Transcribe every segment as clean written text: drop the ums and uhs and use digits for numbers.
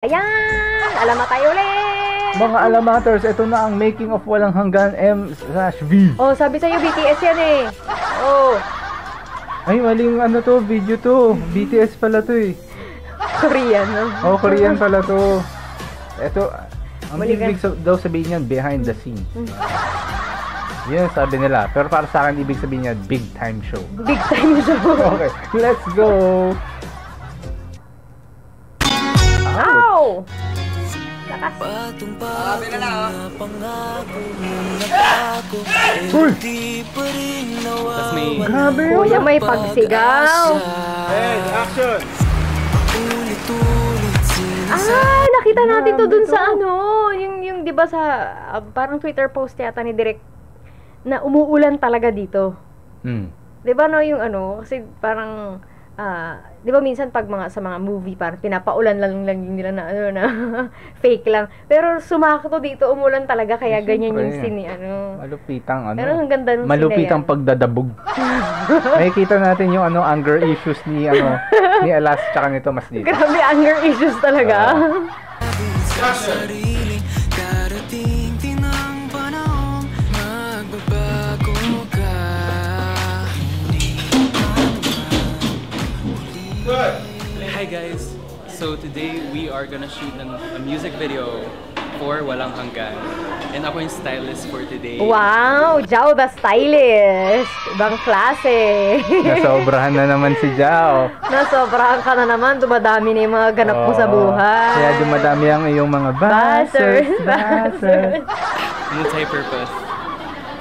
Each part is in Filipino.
Ayan! Alamat tayo ulit! Mga alamaters, ito na ang making of Walang Hanggan M/V. Oh, sabi sa'yo BTS yan eh. Oh. Ay, maling ano to, video to. BTS pala to eh. Korean, no? Oh, Korean pala to. Ito, ang Mali ibig daw sabihin yan, behind the scene. Yun sabi nila. Pero para sa akin, ibig sabihin yan, big time show. Big time show. Okay, let's go! Ow! Sabi na na, Uy! Tas may... Grabe yun! Kuya, may pagsigaw. Hey, action! Ah, nakita natin to dun sa ano. Yung di ba sa, parang Twitter post yata ni Direk na umuulan talaga dito. Di ba no, yung ano, kasi parang, di ba minsan pag sa mga movie parang pinapaulan lang nila na ano na fake lang. Pero sumakto dito, umulan talaga kaya ganyan yung scene ano. Malupitang ano. Pero ang ganda ng malupitang pagdadabog. Nakikita natin yung ano anger issues ni ni Alas tsaka ni Tomas dito. Grabe anger issues talaga. Hi guys! So today we are gonna shoot a music video for Walang Hanggan. And ako yung stylist for today. Wow! Jao the stylist! Ibang klase! Nasobrahan na naman si Jao. Nasobrahan ka na naman. Dumadami na yung mga ganap mo sa buhay. Kaya dumadami ang iyong mga Buzzers! buzzers. Multi-purpose.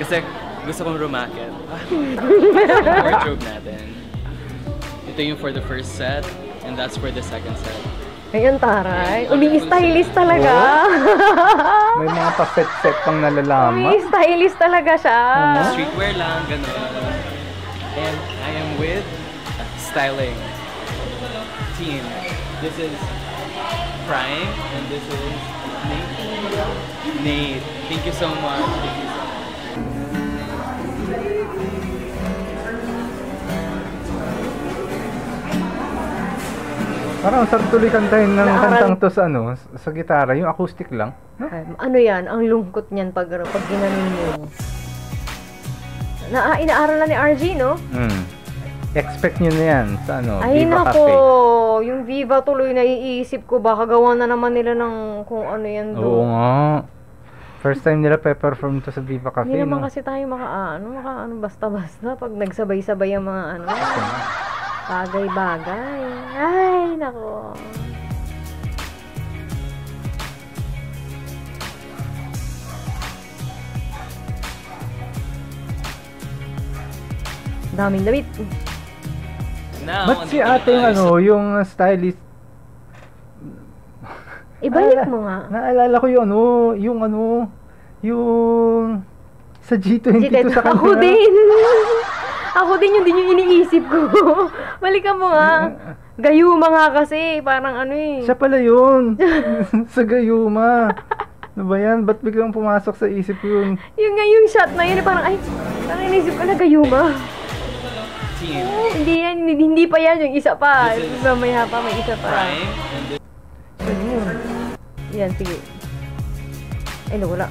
Kasi gusto kong rumakit. Wardrobe natin. Ito yung for the first set. And that's for the second set. Ayun, taray. Umi-stylist talaga. May mga pa-set-set pang nalalama. Umi-stylist talaga siya. Streetwear lang, ganun. And I am with styling team. This is Prime and this is Nate. Thank you so much. Thank you so much. Parang sarap tuloy kantahin ng kantang to sa sa gitara, yung acoustic lang. No? Ano yan? Ang lungkot niyan pag ginanon mo. Inaaral na ni RG, no? Expect nyo na yan sa Ay, Viva nako. Cafe. Yung Viva tuloy naiisip ko. Baka gawa na naman nila ng kung ano yan doon. Oo nga. First time nila pe-perform to sa Viva Cafe, Hindi naman no? kasi tayo maka basta-basta pag nagsabay-sabay ang mga bagay-bagay. Ay, nako. Daming damit. Now, Ba't si ate yung stylist? Ibalik mo nga. Naalala ko yung sa G22 sa kanila. Ako din. Ako din yung iniisip ko. Balikan mo nga. Gayuma nga kasi. Parang Siya pala yun. Sa Gayuma. Ano ba yan? Ba't biglang pumasok sa isip ko yun? Yung shot na yun, parang inisip ko na Gayuma. team. Hindi pa yan. Yung isa pa. Mamaya pa, may isa pa. Prime and this Yan, sige. Ay, wala.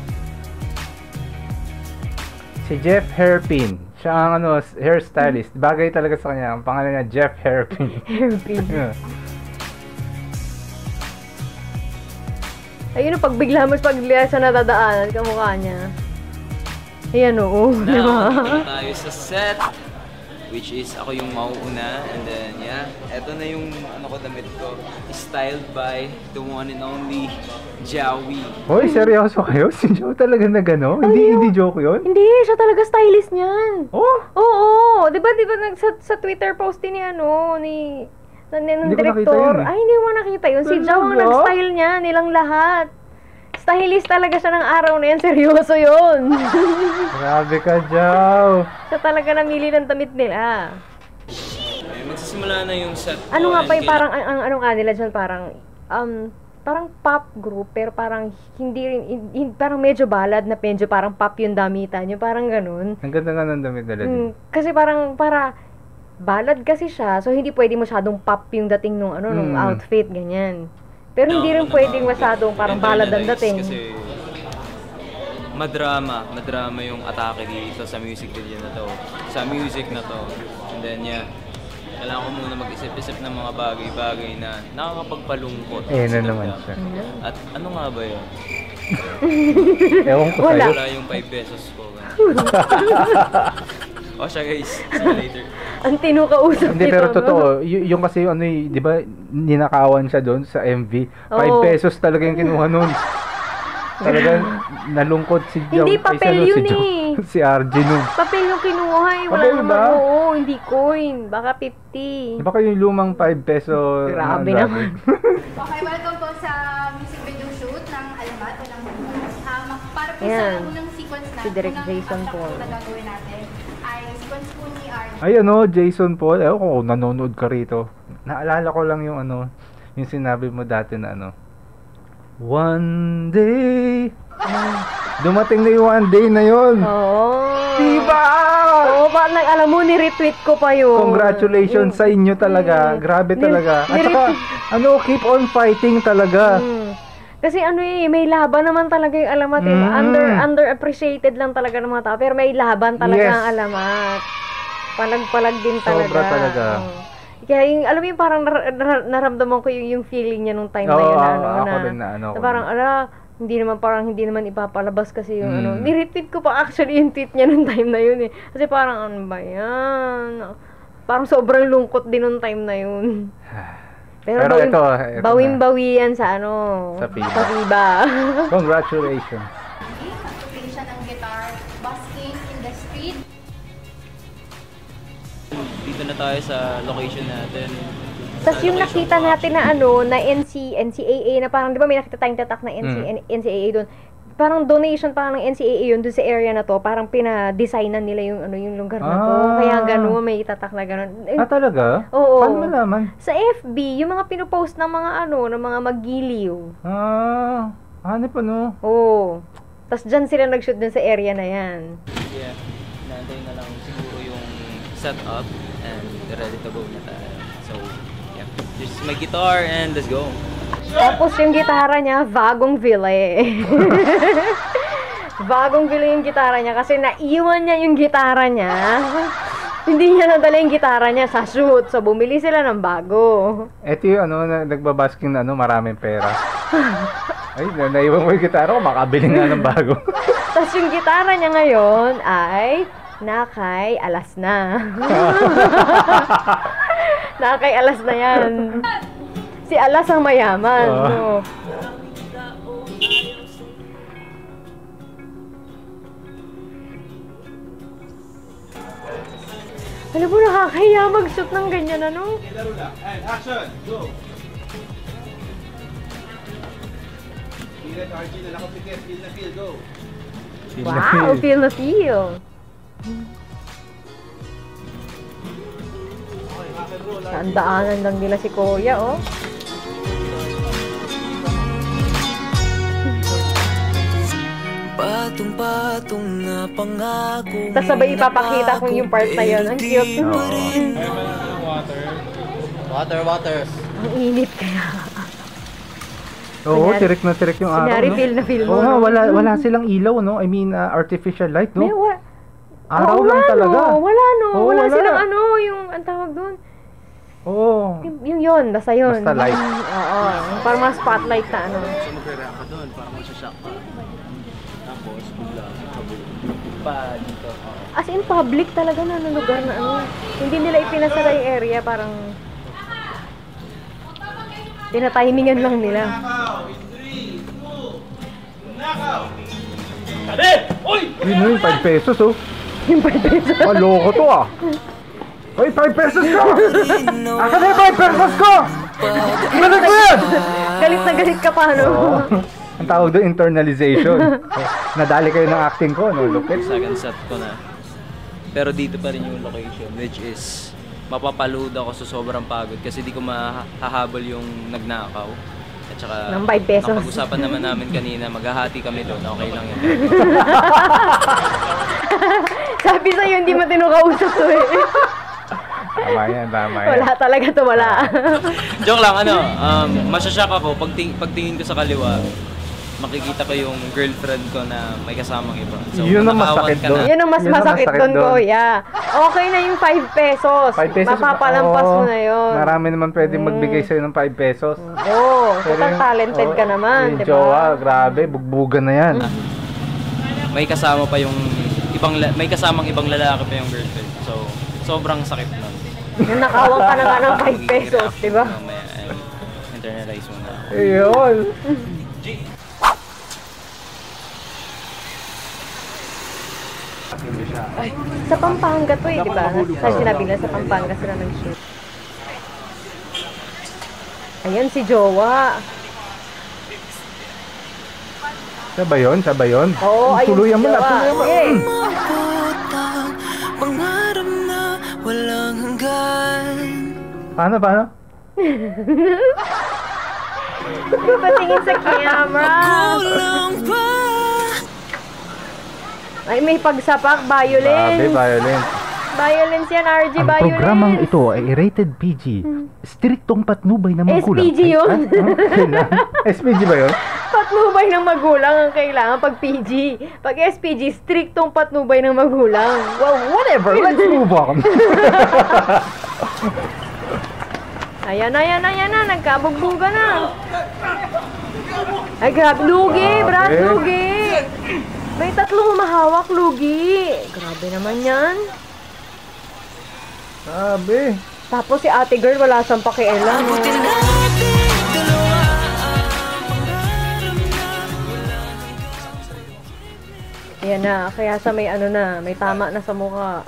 Si Jeff Hairpin. Siya ang hairstylist. Bagay talaga sa kanya. Ang pangalan niya, Jeff Hairpin. Hairpin. Ayun, pag bigla mo sa nadadaanan, kamukha niya. Ayan, oo. Now, tayo sa set. Which is, ako yung mauuna. And then, yeah. Eto na yung, damit ko. Styled by the one and only Jowie. Hoy, seryoso kayo? Si Joe talaga na gano'n? Hindi joke yun? Hindi, siya talaga stylist niyan. Oh? Oo. Di ba sa Twitter post ni ng director. Ay, hindi mo nakita yun. Si Joe ang nag-style niya, nilang lahat. Stylist talaga siya ng araw na yan. Seryoso yun. Grabe ka, Joe. Siya talaga namili ng damit nila. Magsisimula na yung set ko. Ano nga pa yung parang, ano nga nila dyan, parang pop group, pero parang hindi rin, parang medyo ballad na medyo parang pop yung damitan. Yung parang ganun. Ang ganda nga ng damit nila. Kasi parang, ballad kasi siya, so hindi pwede masyadong pop yung dating nung outfit, ganyan. Pero hindi rin pwedeng masyadong parang balad ang dating. Kasi madrama yung atake dito sa music video na to. Sa music na to. And then kailangan ko muna mag-isip-isip ng mga bagay-bagay na nakakapagpalungkot. Na naman siya. At ano nga ba yun? Ewan ko sa'yo. Wala yung 5 pesos ko. O siya guys, see you later. Ang tinukausap Hindi, nito, pero no? totoo, yung kasi ano di ba, ninakawan siya doon sa MV. 5 Oo. pesos talaga yung kinuha nun. Talagang nalungkot si Joe. Hindi, papel yun Si RJ nun. Papel yung kinuha eh. Wala Papel naman. ba? Oo, hindi coin. Baka 50. Di ba kayo yung lumang 5 peso? Grabe naman. Okay, welcome po sa music video shoot ng Alamat o ng para po Ayan. sa unang sequence natin. Si Direk unang Jason abstract Paul. na gagawin natin ay sequence po ni Arnie. Ay Jason Paul. Ewan ko kung nanonood ka rito. Naalala ko lang yung yung sinabi mo dati na one day. Dumating na yung one day na yun. Oo. Diba? Oo, alam mo, ni-retweet ko pa yun. Congratulations sa inyo talaga. Grabe talaga. At saka, keep on fighting talaga. Kasi may laban naman talaga yung Alamat. Underappreciated lang talaga ng mga tao. Pero may laban talaga Yes. ang Alamat. Palag-palag din talaga. Sobra talaga. Kaya alam mo yung parang naramdaman ko yung feeling niya nung time na yun. Ako rin na parang, hindi naman ipapalabas kasi yung ni-retweet ko pa actually yung tweet niya nung time na yun eh. Kasi parang ano ba yan? Parang sobrang lungkot din nung time na yun. Pero ito bawin-bawi yan sa Sa FIBA. Sa FIBA. Congratulations. Nagtupin siya ng guitar, busking in the street. Dito na tayo sa location natin. Tapos yung nakita natin na na NCAA na parang, di ba may nakita tayong tatak na NCAA doon. Parang donation parang ng NCAA yun doon sa area na to. Parang pina-designan nila yung lugar na to. Kaya gano'n, may tatak na gano'n. Talaga? Oo. Paano malaman? Sa FB, yung mga pinopost ng mga ng mga mag-giliw. Hanip Oo. Tapos dyan sila nag-shoot dun sa area na yan. Yeah, naantay na lang siguro yung setup and ready to go na tayo. So, yeah. This is my guitar and let's go. Tapos yung gitara niya, bagong Ville. Bagong Ville yung gitara niya kasi naiwan niya yung gitara niya. Hindi niya nadala yung gitara niya sa shoot. So, bumili sila ng bago. Ito yung nagbabasking na maraming pera. Ay, naiwan mo yung gitara ko, makabili nga ng bago. Tapos yung gitara niya ngayon ay nakay alas na. Nakay alas na yan. Si Alas ang mayaman. No? Alam mo, nakakahiya mag-shoot ng ganyan, ano? Action! Go! Feel it, RG, nakapikit. Feel na feel, go! Wow, feel na feel. Tandaanan lang nila si Kuya, oh. Patong-patong na pangako. Tapos sabay ipapakita ko yung part na yun. Ang cute. Water. Ang init kaya. Oo, Kunyari- tirik na tirik yung araw, Kunyari, no? feel na feel mo. Oo nga, no? wala silang ilaw, no? I mean, artificial light, no? May Araw Oo, lang wala, talaga. No, wala, no. Oo, wala wala. silang yung, ang tawag doon. Oo. Yung yun, basta yun. Basta light. Oo, yung parang mga spotlight na ano. So, mag-react ka doon, parang magsashock ka. Tapos, bigla, pa dito. As in, public talaga na lugar na ano. Hindi nila ipinasara yung area, parang tinatimingan lang nila. Yun yung 5 pesos, oh. Yung 5 pesos. Maloko to, ah. Hoy, 5 pesos ko! Akin na yung 5 pesos ko! Ibalik mo yan! Galit na galit ka pa, no? Oo. Ang tawag doon, internalization. Nadali kayo ng acting ko, no? Lupit. Second set ko na. Pero dito pa rin yung location, which is mapapaload ako sa sobrang pagod kasi di ko mahahabol yung nagnakaw. At saka, Ng 5 pesos. napag-usapan naman namin kanina, maghahati kami doon, okay lang yun. Sabi sa'yo, hindi mo tinukausap to eh. Tama yan, tama yan. Wala talaga to, wala. Joke lang, masyashock ako pagtingin ko sa kaliwa. Makikita ko yung girlfriend ko na may kasamang iba. So, Yun ang masakit doon. Yun ang mas masakit doon, kuya. Okay na yung 5 pesos. 5 pesos. Mapapalampas mo na yun. Marami naman pwedeng magbigay sa'yo ng 5 pesos. Oo, total talented ka naman, yung di jowa, ba? grabe, bugbugan na yan. May kasama pa yung may kasamang ibang lalaki pa yung girlfriend. So, sobrang sakit nun. Yung nakawang ka na nga ng 5 pesos, di ba? Mamaya, internalize mo na. Ayun. Ay, sa Pampanga to eh, di ba? Sa sinabi nila sa Pampanga sila nag-shoot. Ayan si Jowa. Siya ba yun? Siya ba yun? Oo, ayun Tuluyan si mo na, Jowa. tuluyan mo. Okay. Mabutang pangarap na walang hanggan. Paano? Patingin sa camera. Kulang pa. Ay, may pagsapak, Grabe, violence. violence. Violence yan, RG, Ang violence. programang ito ay rated PG. Striktong patnubay ng magulang. SPG yun. SPG ba yun? Patnubay ng magulang ang kailangan pag PG. Pag SPG, striktong patnubay ng magulang. Well, whatever. Let's move on. Ayan na. Nagkabugbuga na. Ay, grabe. Lugi, Brad, lugi. May tatlong humahawak, lugi. Grabe naman yan. Sabi. Tapos si ate girl, wala siyang pakialam. No? Abutin natin dalawa ang pangarap na walang hanggan. Ayan na, kaya sa may may tama na sa mukha.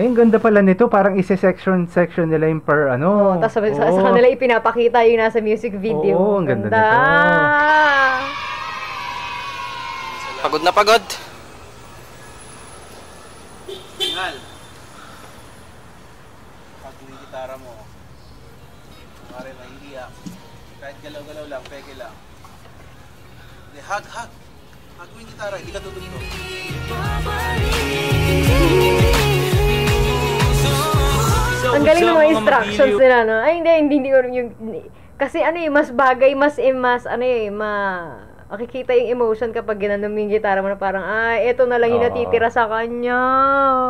Eh, ang ganda pala nito. Parang isa-section nila yung per Oh, tapos sa kanila ipinapakita yung nasa music video. Oo, ang ganda nito. Pagod na pagod. Tingnan. Pag yung gitara mo, kumari mahihiyak. Kahit galaw-galaw lang, peke lang. Hindi, hug. Hug mo yung gitara, hindi ka tutugtog. Ang galing ng mga instructions nila, no? Ay, hindi ko yung... Kasi mas bagay, makikita yung emotion kapag ginanong mo yung gitara mo na parang, eto na lang yung natitira sa kanya.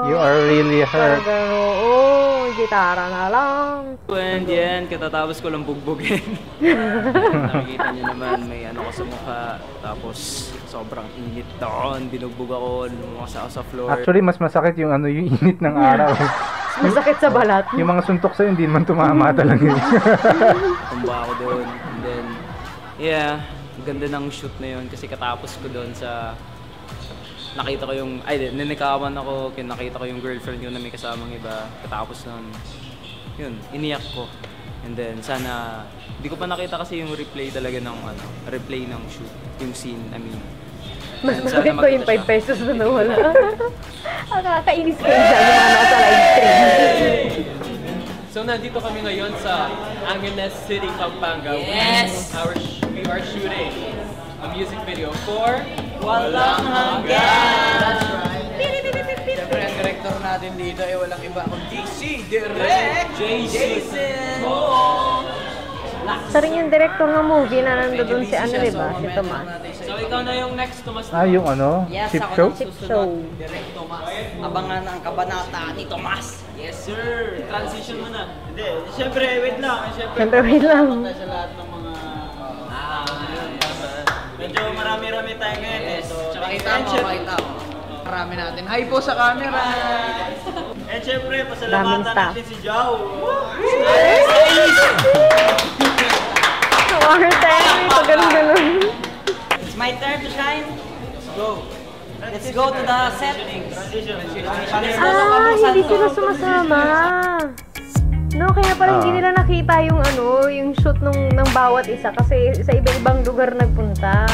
You are really hurt. Parang gitara na lang. And yan, katatapos ko lang bugbugin. Nakikita niyo naman, may ko sa mukha. Tapos, sobrang init doon. Binugbog ako, lumasa ako sa floor. Actually, mas masakit yung yung init ng araw. Masakit sa balat. Yung mga suntok sa'yo, hindi naman tumama talaga. Tumba ako doon. And then, ang ganda ng shoot na yun kasi katapos ko doon sa nakita ko yung ninikawan ako, nakita ko yung girlfriend ko na may kasamang iba. Katapos nun, yun, iniyak ko. And then sana hindi ko pa nakita kasi yung replay talaga ng replay ng shoot, yung scene, Mas bakit ba yung 5 pesos na nawala? Ang kakainis kayo dyan yung mga nasa live stream. So nandito kami ngayon sa Angeles City, Pampanga. Yes! We are shooting a music video for Walang Hanggan! That's right. Siyempre ang director natin dito ay walang iba kundi si Direct Jason! Sa rin yung director ng movie na nandoon si diba? Si Tomas. So ikaw na yung next Tomas. Yung Yes, chip ako show? nang susunod. show. Direct Tomas. Abangan ang kabanata ni Tomas. Yes sir! Transition mo na. Hindi, siyempre wait lang. Siyempre, wait lang. Sa lahat ng mga medyo marami-rami tayo ngayon eh. So, Pakita mo. Marami natin. Hi po sa camera! and syempre, Daming pasalamatan staff. natin si Jao. Arte, ito ganun-ganun. It's my turn to shine. Let's go to the set. Hindi sila sumasama. No, kaya pala hindi nila nakita yung yung shoot ng bawat isa kasi sa iba-ibang lugar nagpunta.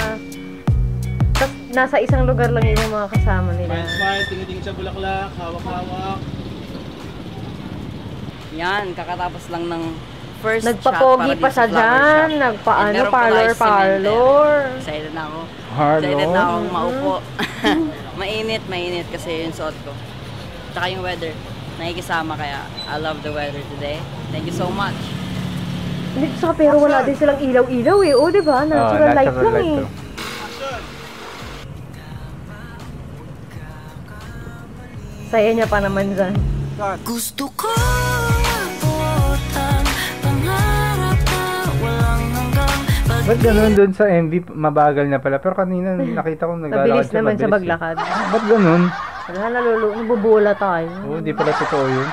Tapos nasa isang lugar lang yung mga kasama nila. Smile, tingin-tingin sa bulaklak, hawak-hawak. Yan, kakatapos lang ng first Nagpapogi shot pa siya dyan. Parlor. Excited na ako. Harlow? Excited na akong maupo. Mainit kasi yung suot ko. Tsaka yung weather. nakikisama kaya I love the weather today. Thank you so much. Hindi, pero wala din silang ilaw-ilaw eh. O, diba? Natural light lang eh. Saya niya pa naman dyan. Gusto ko abutan, pangarap na walang hanggang. Ba't ganun dun sa MV, mabagal na pala? Pero kanina nakita ko naglalakad Mabilis siya, naman mabilis sa eh. maglakad. Ba't ganun? Wala, nabubula tayo. Oo, di pala totoo yun.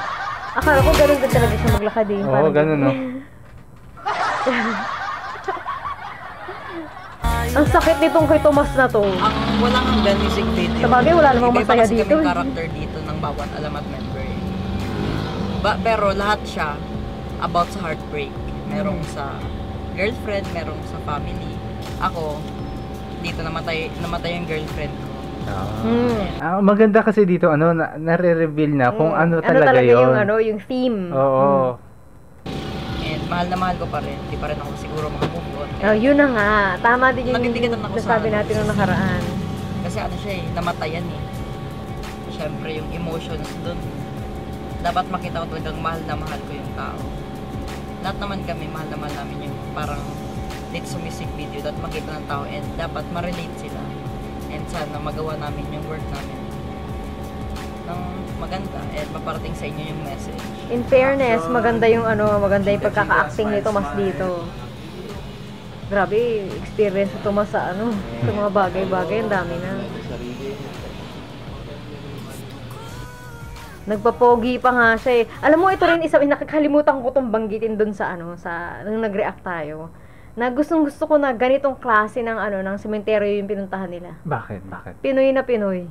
Akala ko ganun din talaga siya maglakad eh. Oo, ganun no. Ang sakit nitong kay Tomas na to. Ang walang hanggan music video. Sabagay, wala namang masaya Iba-iba kasi dito. kaming character dito ng bawat alamat member. Pero lahat siya about sa heartbreak. Merong sa girlfriend, merong sa family. Ako, dito namatay yung girlfriend ko. Maganda kasi dito, nare-reveal na kung ano talaga yun. Yung theme. Oo. And mahal na mahal ko pa rin. Di pa rin ako siguro makamove on. Yun na nga. Tama din yung Nabibigatan ako nasabi sa natin nung nakaraan. Kasi ano siya eh, namatayan eh. Siyempre yung emotions dun. Dapat makita ko talagang mahal na mahal ko yung tao. Lahat naman kami, mahal na mahal namin yung parang dito sa music video. Dapat makita ng tao and dapat ma-relate sila. And sana magawa namin yung work namin ng maganda and maparating sa inyo yung message. In fairness, maganda yung pagkaka-acting ni Tomas dito. Grabe, experience ni Tomas sa sa mga bagay-bagay, ang dami na. Nagpapogi pa nga siya eh. Alam mo, ito rin nakakalimutan ko itong banggitin dun sa nung nag-react tayo. Na gustong-gusto ko na ganitong klase ng ng sementeryo yung pinuntahan nila. Bakit? Pinoy na Pinoy.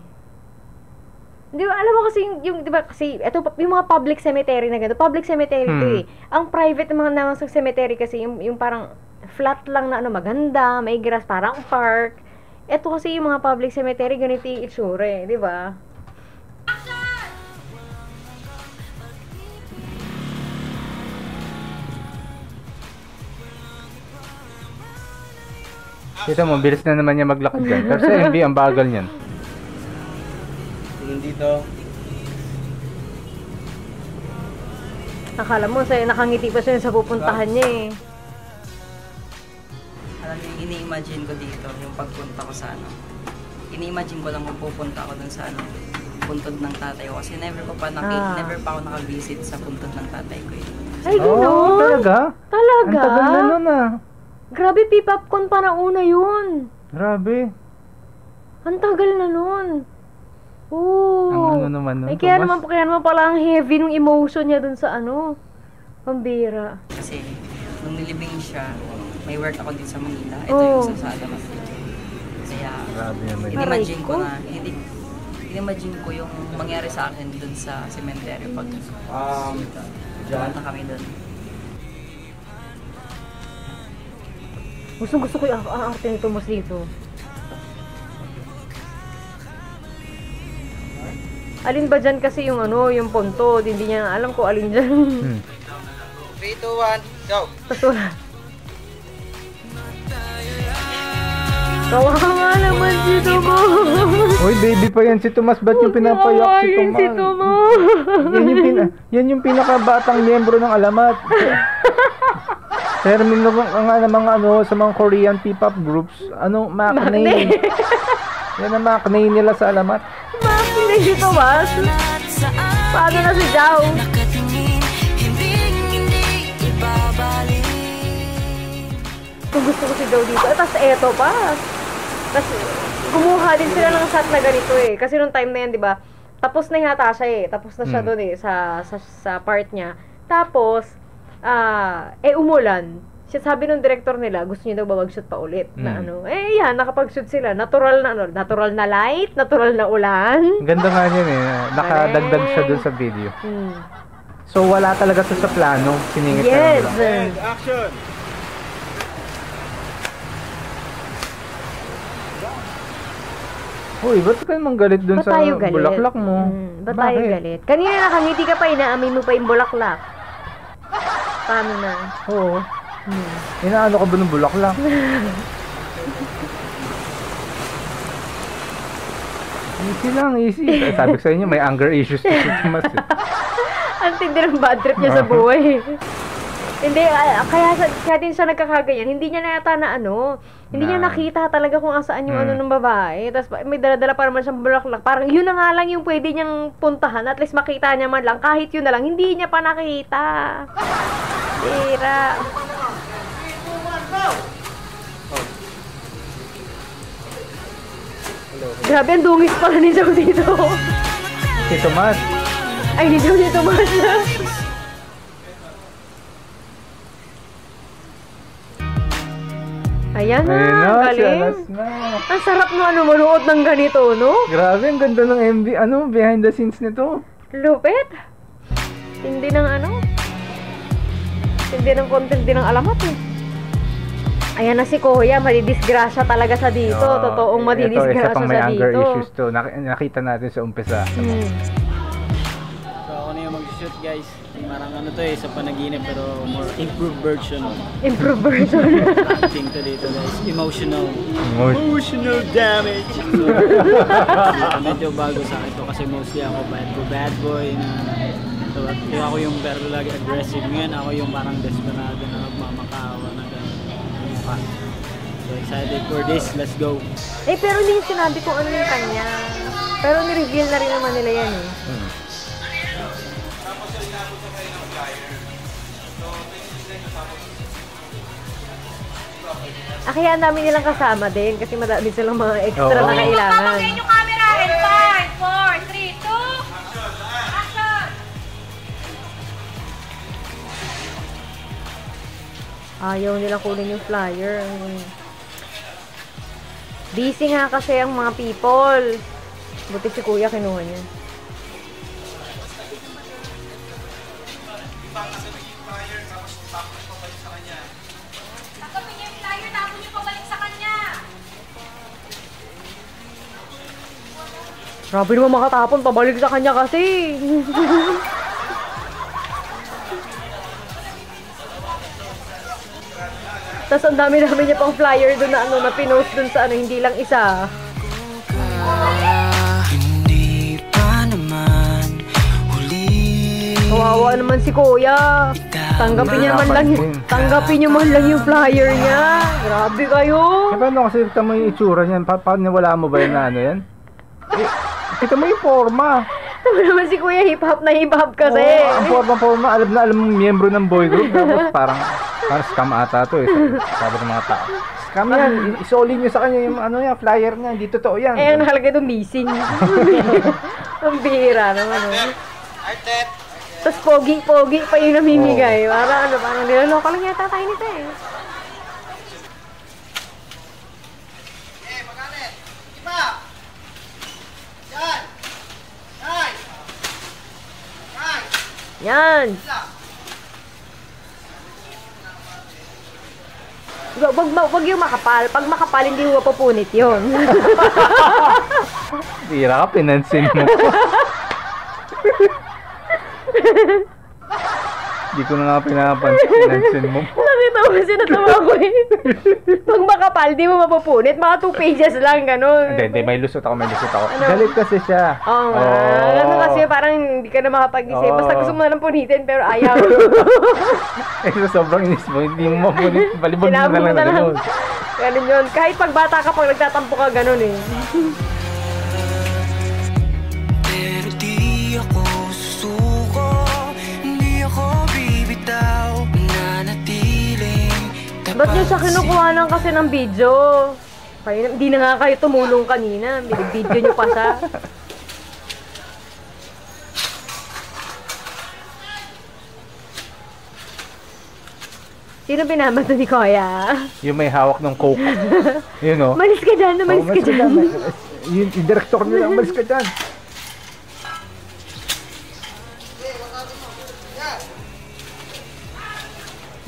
Di ba, alam mo kasi yung di ba kasi ito yung mga public cemetery na ganito, public cemetery to eh. Ang private mga cemetery kasi yung parang flat lang na maganda, may grass, parang park. Ito kasi yung mga public cemetery ganito yung itsura eh, di ba? Kita mo, bilis na naman niya maglakad dyan. Pero sa MV, ang bagal niyan. Tingin dito. Akala mo, nakangiti pa siya sa pupuntahan niya eh. Alam niyo, ini-imagine ko dito yung pagpunta ko sa ini-imagine ko lang kung pupunta ako dun sa puntod ng tatay ko. Kasi never pa ako nakabisit sa puntod ng tatay ko eh. Ay, gano'n? Talaga? Talaga? Ang tagal na nun ah. Grabe, P-Popcorn pa na una yun. Grabe. Ang tagal na nun. Oo. Ang naman nun. Ay, kaya naman pala ang heavy nung emotion niya dun sa pambira. Kasi, nung nilibing siya, may work ako din sa Manila. Ito yung sa Alamat. Kaya, grabe naman. in-imagine ko yung mangyari sa akin dun sa cemetery pag pumunta kami dun. Gusto ko yung arte ni Tomas dito. Alin ba dyan kasi yung yung puntod? Hindi niya alam ko alin dyan. 3, 2, 1, go! Tapos wala. Kawawa naman si Tomas. Uy, baby pa yan si Tomas. Ba't yung pinapayak si Tomas? Si Tomas. Yan yung pinakabatang miyembro ng Alamat. Termino nga ng mga sa mga Korean P-pop groups, maknay. Yan ang maknay nila sa Alamat. Maknay si Tomas. Paano na si Jao? Kung gusto ko si Jao dito. Tapos eto pa. Tapos kumuha din sila ng shot na ganito eh. Kasi nung time na yan, di ba? Tapos na yata siya eh. Tapos na siya doon eh sa part niya. Tapos umulan. Sabi nung director nila, gusto niya daw mag-shoot pa ulit na yan, nakapag-shoot sila. Natural na light, natural na ulan. Ganda nga yun eh. Nakadagdag siya dun sa video. So wala talaga sa plano, siningit na nila. And action! Uy, ba't ka naman galit dun sa bulaklak mo? Ba't tayo galit? Kanina nakangiti ka pa, inaamin mo pa yung bulaklak. Paano na? Oo. Inaano ka ba ng bulaklak? Easy lang, easy. Sabi ko sa inyo, may anger issues si Tomas. Ang tindi ng bad trip niya sa buhay. Hindi, kaya din siya nagkakaganyan. Hindi niya na yata na hindi niya nakita talaga kung asaan yung ng babae. Tapos may dala-dala pa naman siyang bulaklak. Parang yun na nga lang yung pwede niyang puntahan. At least makita niya man lang. Kahit yun na lang, hindi niya pa nakita. Tira. Grabe, ang dungis pala ni Joe dito. Si Tomas. Ay, ni Joe, si Tomas. Ayan na, galing. Ang sarap manood ng ganito, no? Grabe, ang ganda ng MV, behind the scenes nito. Lupit. Hindi ng hindi ng content, hindi ng alamat eh. Ayan na si Kuya, madidisgrasya talaga sa dito. Totoong madidisgrasya sa dito. Ito, isa pang may anger issues to. Nakita natin sa umpisa. So ako na yung mag-shoot guys. Parang isa panaginip pero more improved version. Improved version. Acting to dito guys. Emotional damage. So, medyo bago sa akin to kasi mostly ako bad boy na so, ako yung pero lagi aggressive. Ngayon ako yung parang desperado na magmamakaawa na gano'n. So excited for this, let's go. Pero hindi sinabi kung ano yung kanya. Pero ni-reveal na rin naman nila yan eh. Kaya ang dami nilang kasama din kasi madami silang mga extra na kailangan. Papagayin yung camera in 5, 4, 3, 2, action! Ayaw nila kunin yung flyer. Busy nga kasi ang mga people. Buti si Kuya kinuha niya. Tanggapin niyo yung flyer, tapos niyo pabalik sa kanya. Grabe naman makatapon, pabalik sa kanya kasi. Tapos ang dami-dami niya pang flyer doon na pinost doon sa hindi lang isa. Hindi pa naman huli. Kawawa naman si Kuya. Tanggapin niyo man lang yung flyer niya. Grabe kayo. Paano kasi kita mo yung itsura niyan? Paano wala mo ba yan na yan? Kita mo yung forma. Tama naman si Kuya, hip-hop na hip-hop kasi. Ang forma. Alam mong miyembro ng boy group. Tapos parang scam ata to eh. Sabi ng mga tao. Scam yan. Isoli nyo sa kanya yung flyer niya. Hindi totoo yan. Ang nakalagay doon missing. Ang bihira naman. Tapos pogi pa yung namimigay. Parang niloloko lang yata tayo nito eh. Magalit! Iba! Yan! Yan! Wag yung makapal. Pag makapal, hindi mo mapupunit yun. Tira ka, pinansin mo. Hindi ko na nga pinansin mo. Nakita mo, sinatawa ko eh. Pag makapal, di mo mapupunit. Mga 2 pages lang, gano'n. Hindi, may lusot ako. Galit kasi siya. Oo nga. Gano'n kasi parang hindi ka na makapag-isip. Basta gusto mo na lang punitin, pero ayaw. Sobrang inis mo, hindi mo mapunit. Balibog mo na lang. Ganun yun. Kahit pag bata ka, pag nagtatampo ka, gano'n eh. Pero di ako susuko, hindi ako bibitaw, nanatiling tapat. Ba't nyo siya kinukuha lang kasi ng video? Hindi na nga kayo tumulong kanina. Video nyo pa siya. Sino binamato ni Kuya? Yung may hawak ng coke. Yun o. Malis ka dyan, malis ka dyan. Yung director nila, malis ka dyan.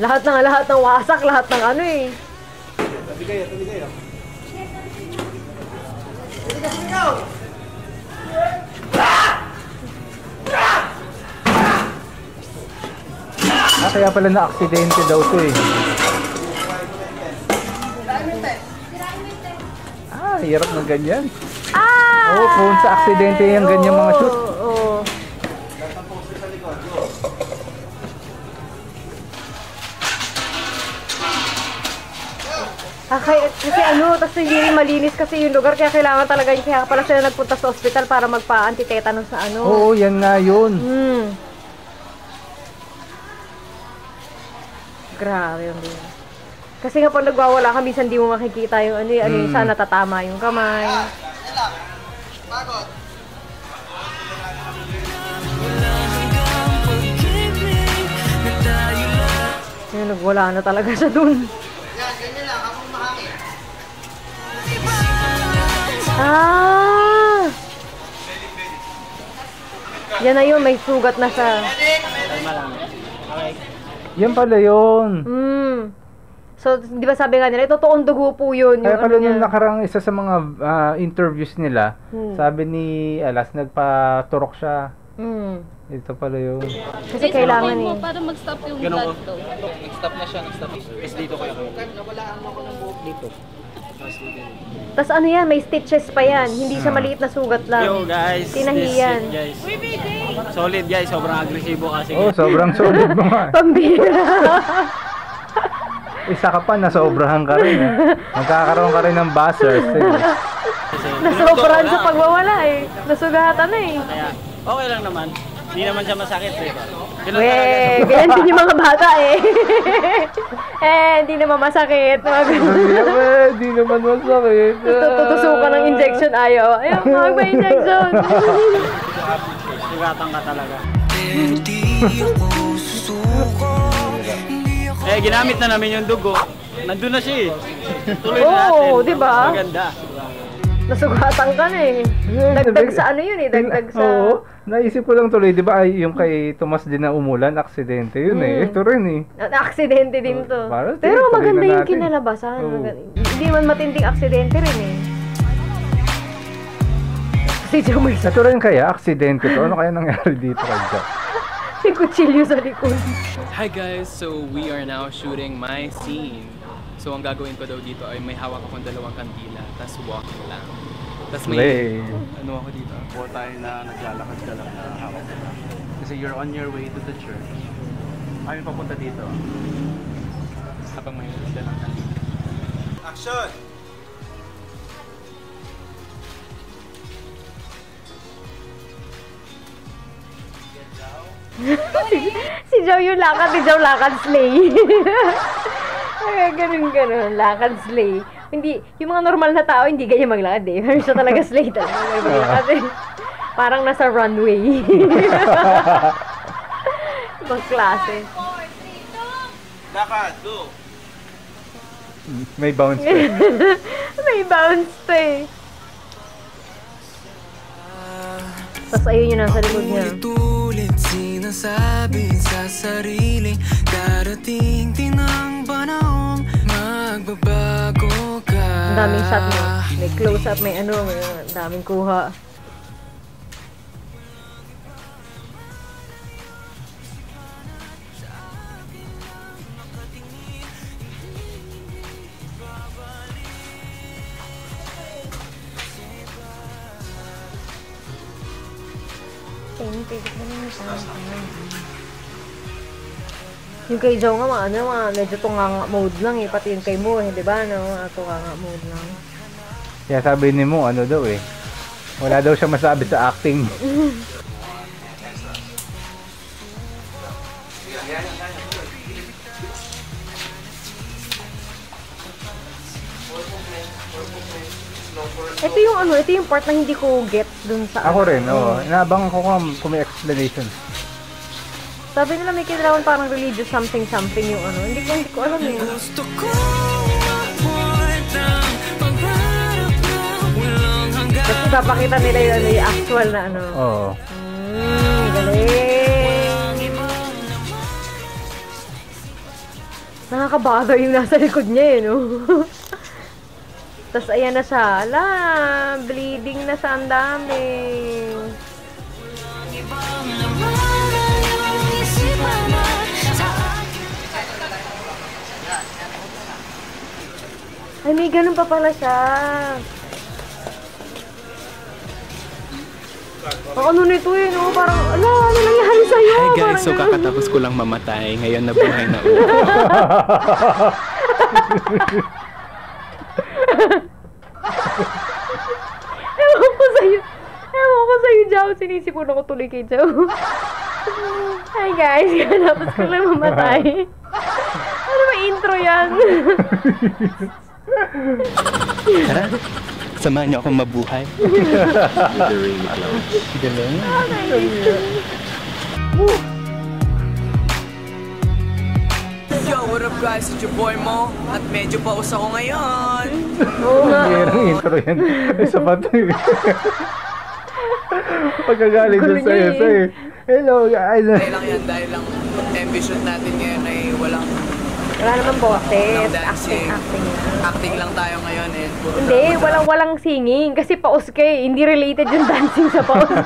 Lahat ng wasak, lahat ng eh. Tabi kayo. Kaya pala na-aksidente daw to eh. Hirap ng ganyan. Kung sa aksidente yung ganyan mga shoot. Kasi ano, tapos hindi rin malinis kasi yung lugar, kaya kailangan talaga, kaya pala sila nagpunta sa ospital para magpa-antitetanus sa ano. Oo, yan nga yun. Grabe yun din. Kasi nga pag nagwawala ka, minsan di mo makikita yung ano, yung saan natatama yung kamay. Yung nagwala na talaga siya dun. Ganyan lang, habang mahangin. Ah! Yan na yun, may sugat na siya. Yan pala yun. So, di ba sabi nga nila, totoong dugo po yun. Kaya Yung pala ano nung niya. nakarang isa sa mga interviews nila, sabi ni Alas, nagpaturok siya. Ito pala yun. Kasi kailangan eh. Para mag-stop yung blood flow. Nag-stop na siya, nag-stop. Kasi dito kayo. Nawalaan ako ng buhok dito. Tapos ano yan, may stitches pa yan. Hindi siya maliit na sugat lang. Yo guys, Tinahiyan. this shit, guys. Solid guys, sobrang agresibo kasi. Oh, sobrang solid mo nga. Pambira. Isa ka pa, nasobrahan ka rin. Magkakaroon ka rin ng buzzers. Nasobrahan sa pagwawala eh. Nasugatan na eh. Kaya, okay lang naman. Hindi naman siya masakit eh. Weh, ganyan din yung mga bata eh. Hindi naman masakit. Hindi naman masakit. Tutusukan ng injection, ayaw. Ayaw, magpa-injection. Sugatan ka talaga. Eh, ginamit na namin yung dugo. Nandun na siya eh. Tuloy na natin. Oo, di ba? Maganda. Nasugatan ka na eh. Dagdag sa ano yun eh, dagdag sa... Oo, naisip ko lang tuloy, di ba ay yung kay Tomas din na umulan, aksidente yun eh. Ito rin eh. Aksidente din to. Parang Pero tuloy maganda na yung natin. kinalabasan. Oo. Hindi man matinding aksidente rin eh. Si Joe may Ito rin kaya, aksidente to. Ano kaya nangyari dito kay Jack? may kutsilyo sa likod. Hi guys, so we are now shooting my scene. So ang gagawin ko daw dito ay may hawak akong dalawang kandila, tas walking lang. Tas may ano ako dito. Po tayo na naglalakad ka lang na hawak ka lang. Kasi you're on your way to the church. Kami papunta dito. Habang may dalang kandila. Action! Si Joe yung lakad, si Joe lakad slay. Ay, ganun, lakad slay. Hindi, yung mga normal na tao, hindi ganyan maglakad eh. Pero siya talaga slay talaga. Maglakad eh. Parang nasa runway. Ibang klase. Lakad, go! May bounce eh. May bounce to eh. Tapos ayun yun nasa likod niya. Ulit sinasabi sa sarili, darating din ang panahon, magbabago ka. Ang daming shot mo. May close up, may ano, may daming kuha. Yung kay Joe nga, medyo tunganga mode lang eh. Pati yung kay Mo eh, di ba? Tunganga mode lang. Kaya sabi ni Mo, ano daw eh. Wala daw siya masabi sa acting. Ito yung part na hindi ko get dun sa... Ako rin, oo. Inaabangan ko kung may explanation. Sabi nila may kailangan parang religious something yung ano. Hindi ko alam yun. Gusto ko mabuhat ng pangarap na walang hanggan. Tapos ipapakita nila yung actual na ano. Oo. Galing. Nakaka-bother yung nasa likod niya eh, no? Tapos ayan na siya. Ala, bleeding na siya, ang dami. Ay, may ganun pa pala siya. Ano nito eh, no? Parang, ala, ano nangyari sa'yo? Hi guys, Parang so ganun. kakatapos ko lang mamatay. Ngayon nabuhay na ulit. sinisipon ako tuloy kay Joe. Hi guys, tapos ko lang mamatay. Ano ba intro yan? Tara, samahan niyo akong mabuhay. Galing. Yo, what up guys? It's your boy Mo. At medyo paus ako ngayon. Oo nga. Ang intro yan. Isa pa ito eh. Pagkagaling doon sa'yo. Hello guys. Dahil lang yan, dahil lang ambition natin ngayon ay walang Wala naman boses. dancing. Acting. Acting lang tayo ngayon and puro Hindi, walang singing. Kasi paus ka eh. Hindi related yung dancing sa paus eh.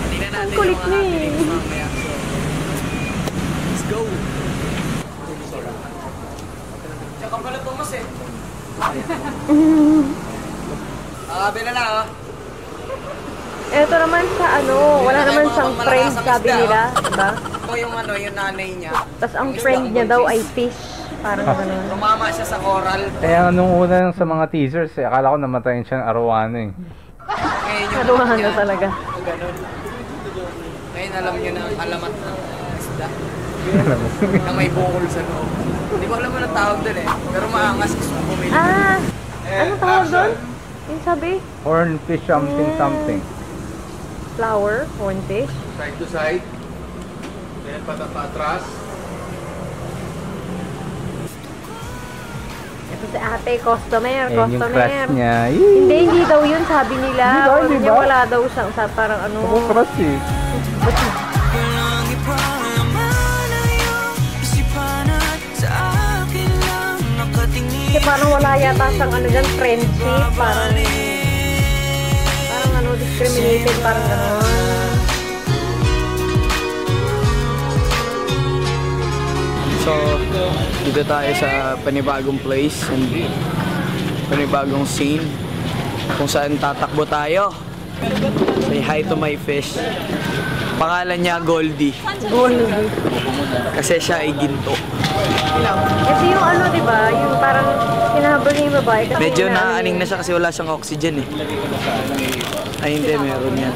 Tingnan natin Ang kulit yung mga niya eh. happenings mamaya. So, let's go! Tsaka pala Thomas eh. Bila na oh. Eto naman sa ano, wala naman siyang friend sabi nila, diba? Ito yung ano, yung nanay niya. Tapos ang friend niya daw ay fish. Parang gano'n. Tumama siya sa coral. Kaya nung una sa mga teasers akala ko namatayin siya ng arawana eh. Ngayon yung Naluhan na niya, talaga. o ganun. Ngayon alam niyo na ang alamat ng isda. Na may bukol sa loob. Hindi ko alam mo na tawag doon eh. Pero maangas gusto mo bumili. Ano tawag doon? Yung sabi? Hornfish something. Flower, hornfish. Side to side. Then patras. Ito si ate, customer. Yan yung crush niya. Hindi daw yun, sabi nila. Hindi Niya ba? wala daw siyang parang ano. Ako crush eh. Walang iba laman na iyong isipan at sa akin lang nakatingin. Kasi parang wala yata siyang ano dyan, friendship. Parang ano, discriminated, parang gano'n. So, dito tayo sa panibagong place and panibagong scene kung saan tatakbo tayo. Say hi to my fish. Pangalan niya Goldie. Kasi siya ay ginto. Ito yung ano, di ba? Yung parang hinahabol niya yung babae. Kasi Medyo yung naaning na siya kasi wala siyang oxygen eh. Ay hindi, meron yan.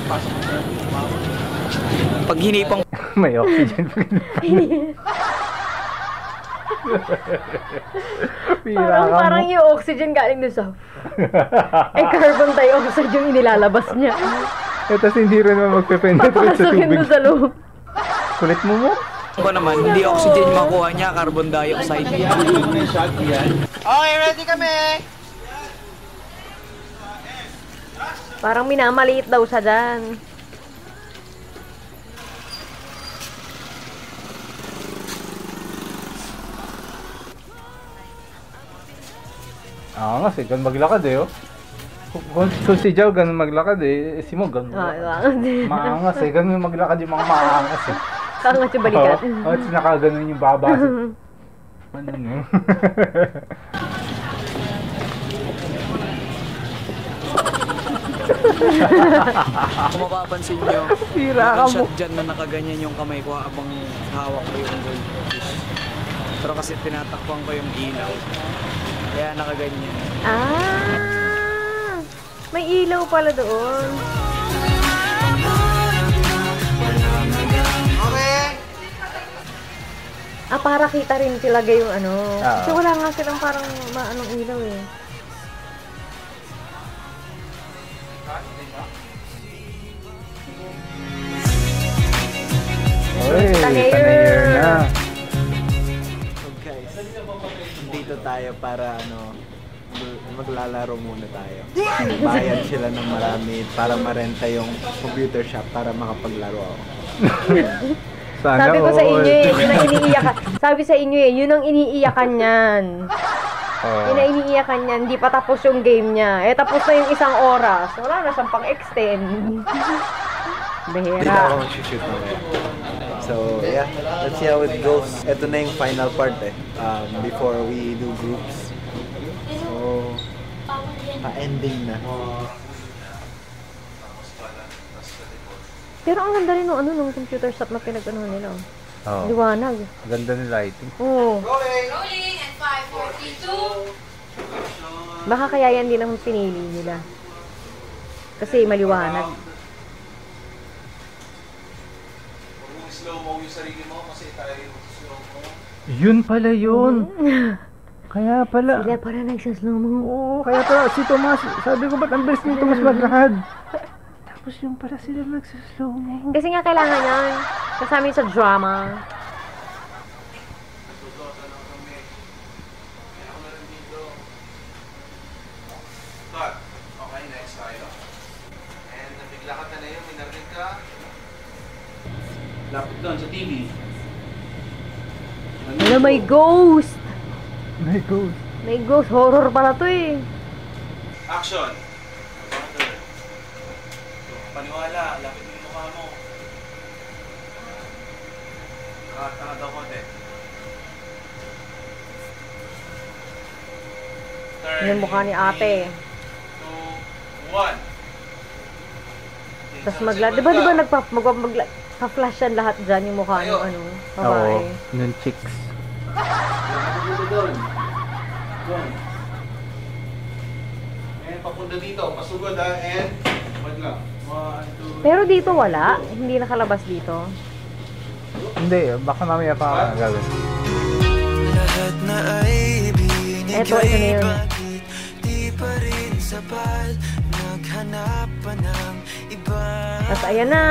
Pag hinipang May oxygen pa rin. Parang yung oxygen galing dun sa... carbon dioxide yung inilalabas niya. Tapos hindi rin naman magpe-penetrate sa Papasukin tubig. dun sa loob. Kulit mo. ko naman, hindi oxygen yung makuha niya, carbon dioxide. Okay, ready kami! Parang minamaliit daw siya dyan. Nga si ganun maglakad eh, oh. Kung si Jow ganun maglakad eh, si Mo ganun maglakad. Maangas eh, ganun maglakad yung mga maangas eh. Kaangat yung balikat. Oo, nakaganon yung baba. Ano no? Kung mapapansin nyo, Sira ka mo. shot dyan na nakaganyan yung kamay ko habang hawak ko yung goldfish. Pero kasi tinatakpan ko yung ilaw. Kaya nakaganyan. Ah! May ilaw pala doon. Okay! Para kita rin talaga yung ano. Ah. Kasi wala nga silang parang maanong ilaw eh. Oy, tanayer na. So guys, dito tayo para maglalaro muna tayo. Bayad sila ng marami para marenta yung computer shop para makapaglaro ako. Sana Sabi ko sa all. inyo eh, yun ang iniiyakan. Sabi sa inyo eh, yun ang iniiyakan niyan. Yun ang iniiyakan niyan, hindi pa tapos yung game niya. Tapos na yung isang oras. Wala na siyang pang-extend. Hindi na Behera. ako mag-shoot mamaya. So yeah, let's see how it goes. Ito na yung final part before we do groups. So, pa-ending na. Pero ang ganda rin nung computer shop na pinag-ano nila. Oh. Liwanag. Ganda ng lighting. Oo. Rolling! Rolling and 5, 4, 3, 2. Baka kaya yan din ang pinili nila. Kasi maliwanag. Huwag mong slow mo yung sarili mo kasi tayo yung slow mo. Yun pala yun. Kaya pala. Sila para nagsaslow mo. Oo, kaya pala si Tomas. Sabi ko, ba't ang bilis ni Tomas maglakad? Tapos yung pala sila nagsaslow mo. Kasi nga kailangan yan. Kasama yun sa drama. Okay, next tayo. And nabigla ka na yun, minarinig ka. Lapit doon sa TV. Ano, may ghost! My God. May ghost. Horror pala to eh. Action! Paniwala, lapit mo yung mukha mo. Nakatanga daw konti. Yung mukha ni ate. 2, 1. Tapos diba magpa-flash yan lahat dyan yung mukha ng ano, babae. Oo, nun chicks. Dito doon. Doon. And papunta dito, pasugod ha, and wag lang. 1, 2, Pero dito wala. Hindi nakalabas dito. Hindi, baka mamaya pa gagawin. Lahat na ay Eto, ito na yun. di pa rin sapat. Naghanap pa ng iba. Tapos ayan na!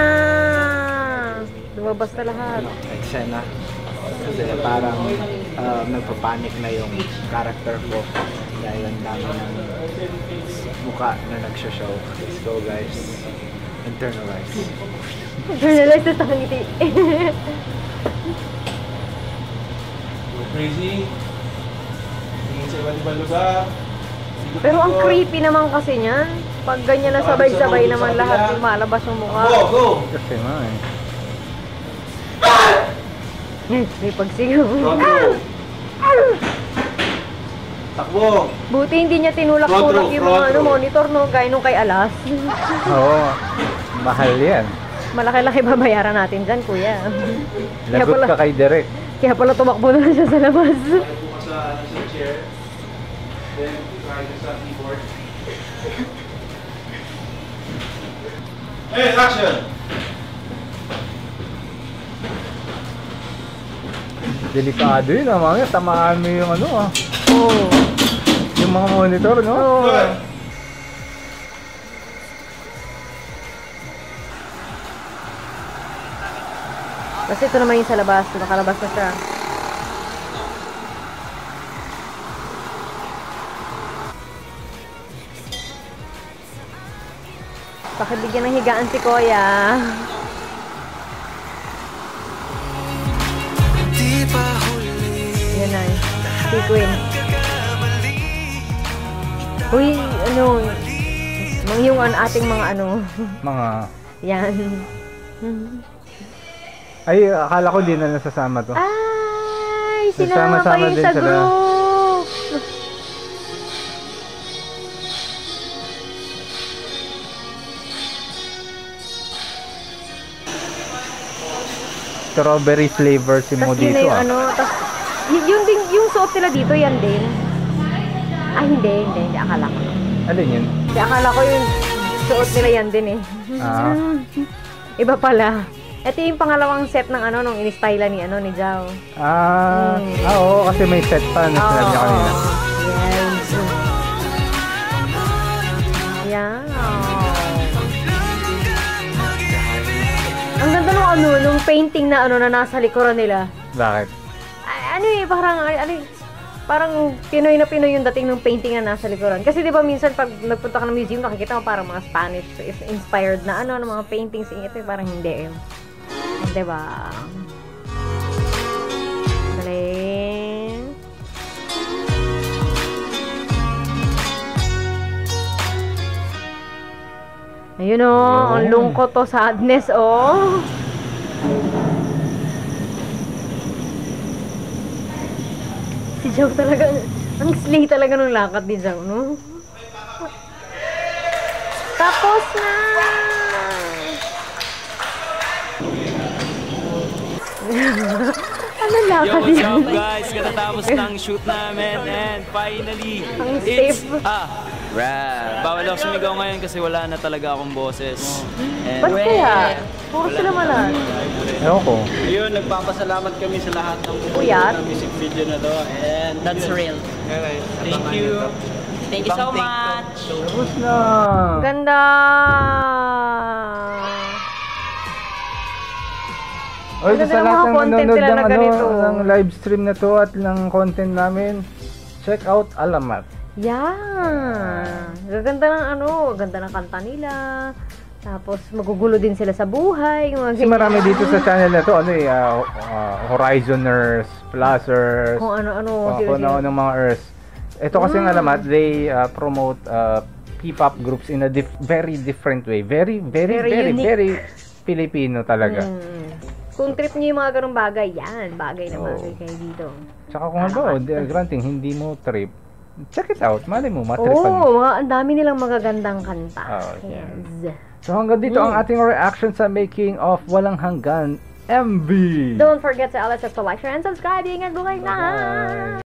Lumabas na lahat. Eksena. Kasi parang nagpapanik na yung character ko. Dahil ang dami ng mukha na nagsha-show. So guys, internalize. Journalist na ngiti. Go crazy. Tingin sa iba't ibang lugar. Pero ang creepy naman kasi niyan. Pag ganyan na sabay-sabay naman lahat yung malabas yung mukha. Go, go! Kasi nga eh. May pagsigaw. Takbo! Buti hindi niya tinulak-tulak yung mga monitor, no? Gaya nung kay Alas. Oo, mahal yan. Malaki-laki babayaran natin dyan, kuya. Lagot ka kay Derek. Kaya pala tumakbo na lang siya sa labas. Buka sa chair. Then, try to sa keyboard. Hey, action! Delikado yun ah, mamaya tamaan mo yung ano ah. Oo. Yung mga monitor, no? Oo. Kasi ito naman yung sa labas. Nakalabas na siya. Pakibigyan ng higaan si Kuya. Yan na eh. Si Queen. Uy, ano. Yung ating mga ano. Mga... Yan. Ay, akala ko din na nasasama to. Ay, sinama Nasama-sama kayo din sa sila. group. Strawberry flavor si mo Tas yun na dito yung ah. ano, tas yung din, yung suot nila dito yan din. Ay, hindi, akala ko. Alin yun? Hindi, akala ko yung suot nila yan din eh. Ah. Iba pala. Ito yung pangalawang set ng ano, nung in-style ni ano, ni Jao. Oo, kasi may set pa na sinabi niya kanina. Yes. Yeah. Ang ganda nung ano, nung painting na ano na nasa likuran nila. Bakit? Ano eh, parang Pinoy na Pinoy yung dating ng painting na nasa likuran. Kasi di ba minsan pag nagpunta ka ng museum, nakikita mo parang mga Spanish inspired na ano, ng mga paintings. Ito parang hindi eh. Di ba? Galing. Ayun o, ang lungkot to, sadness oh. Si Jao talaga, ang slay talaga nung lakad ni Jao, no? Tapos na! Ang ng lakad Yo, what's yan? up guys? Katatapos ng shoot namin and finally, Ang it's safe. rap. Bawal ako sumigaw ngayon kasi wala na talaga akong boses. And Ba't kaya? Puro sila malas. Ewan ko. Ayun, nagpapasalamat kami sa lahat ng Uyat? ng music video na to. And That's real. thank you. Thank you so much. Tapos na. Ganda! Oy, Ganda sa ng lahat mga ng content nanonood nila ng, na ganito. ng live stream na to at ng content namin, check out Alamat. Yeah! Gaganda ng ganda ng kanta nila. Tapos magugulo din sila sa buhay. Yung mga Kasi marami dito sa channel na to, Horizoners, Plusers, Kung ano-ano. kung ano ng mga Earths. Ito kasi ng Alamat, they promote P-pop groups in a very different way. Very unique. Filipino talaga. Kung trip niyo yung mga ganung bagay, yan. Bagay na bagay kayo dito. Tsaka kung ano, granting, hindi mo trip, check it out. Malay mo, matripan mo. Oo, ang dami nilang magagandang kanta. Okay. Yes. So hanggang dito ang ating reaction sa making of Walang Hanggan MV. Don't forget to like, share, and subscribe. Ingat buhay na!